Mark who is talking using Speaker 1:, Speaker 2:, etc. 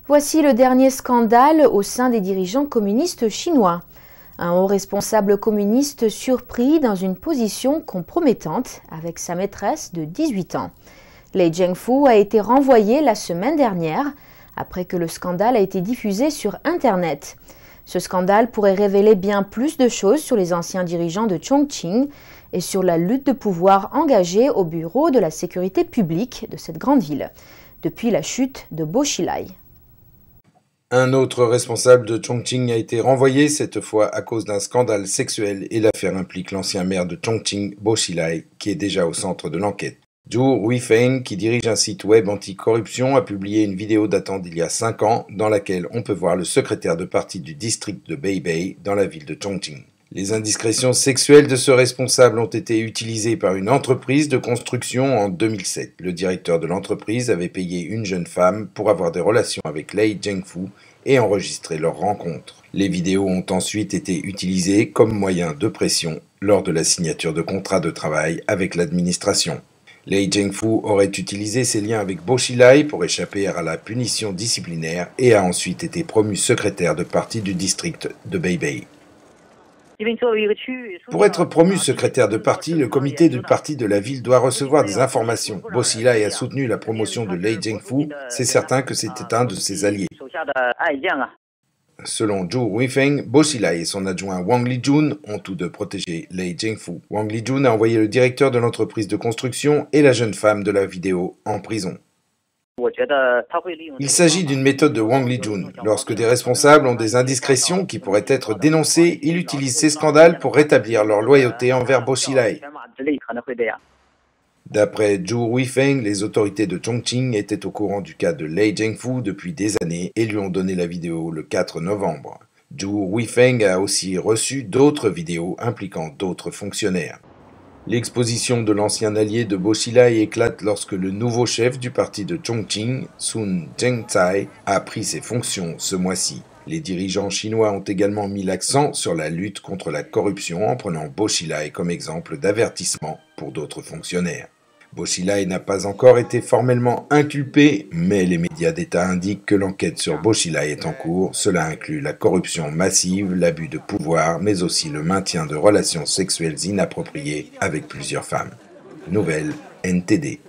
Speaker 1: Voici le dernier scandale au sein des dirigeants communistes chinois. Un haut responsable communiste surpris dans une position compromettante avec sa maîtresse de 18 ans. Lei Zhengfu a été renvoyé la semaine dernière après que le scandale a été diffusé sur Internet. Ce scandale pourrait révéler bien plus de choses sur les anciens dirigeants de Chongqing et sur la lutte de pouvoir engagée au bureau de la sécurité publique de cette grande ville, depuis la chute de Bo Xilai.
Speaker 2: Un autre responsable de Chongqing a été renvoyé, cette fois à cause d'un scandale sexuel, et l'affaire implique l'ancien maire de Chongqing, Bo Xilai, qui est déjà au centre de l'enquête. Zhu Weifeng, qui dirige un site web anti-corruption, a publié une vidéo datant d'il y a 5 ans, dans laquelle on peut voir le secrétaire de parti du district de Beibei, dans la ville de Chongqing. Les indiscrétions sexuelles de ce responsable ont été utilisées par une entreprise de construction en 2007. Le directeur de l'entreprise avait payé une jeune femme pour avoir des relations avec Lei Zhengfu et enregistrer leur rencontre. Les vidéos ont ensuite été utilisées comme moyen de pression lors de la signature de contrats de travail avec l'administration. Lei Zhengfu aurait utilisé ses liens avec Bo Xilai pour échapper à la punition disciplinaire et a ensuite été promu secrétaire de parti du district de Beibei. Pour être promu secrétaire de parti, le comité du parti de la ville doit recevoir des informations. Bo Xilai a soutenu la promotion de Lei Zhengfu, c'est certain que c'était un de ses alliés. Selon Zhu Weifeng, Bo Xilai et son adjoint Wang Lijun ont tous deux protégé Lei Zhengfu. Wang Lijun a envoyé le directeur de l'entreprise de construction et la jeune femme de la vidéo en prison. Il s'agit d'une méthode de Wang Lijun. Lorsque des responsables ont des indiscrétions qui pourraient être dénoncées, ils utilisent ces scandales pour rétablir leur loyauté envers Bo Xilai. D'après Zhu Weifeng, les autorités de Chongqing étaient au courant du cas de Lei Zhengfu depuis des années et lui ont donné la vidéo le 4 novembre. Zhu Weifeng a aussi reçu d'autres vidéos impliquant d'autres fonctionnaires. L'exposition de l'ancien allié de Bo Xilai éclate lorsque le nouveau chef du parti de Chongqing, Sun Zhengcai, a pris ses fonctions ce mois-ci. Les dirigeants chinois ont également mis l'accent sur la lutte contre la corruption en prenant Bo Xilai comme exemple d'avertissement pour d'autres fonctionnaires. Bo Xilai n'a pas encore été formellement inculpé, mais les médias d'État indiquent que l'enquête sur Bo Xilai est en cours. Cela inclut la corruption massive, l'abus de pouvoir, mais aussi le maintien de relations sexuelles inappropriées avec plusieurs femmes. Nouvelle NTD.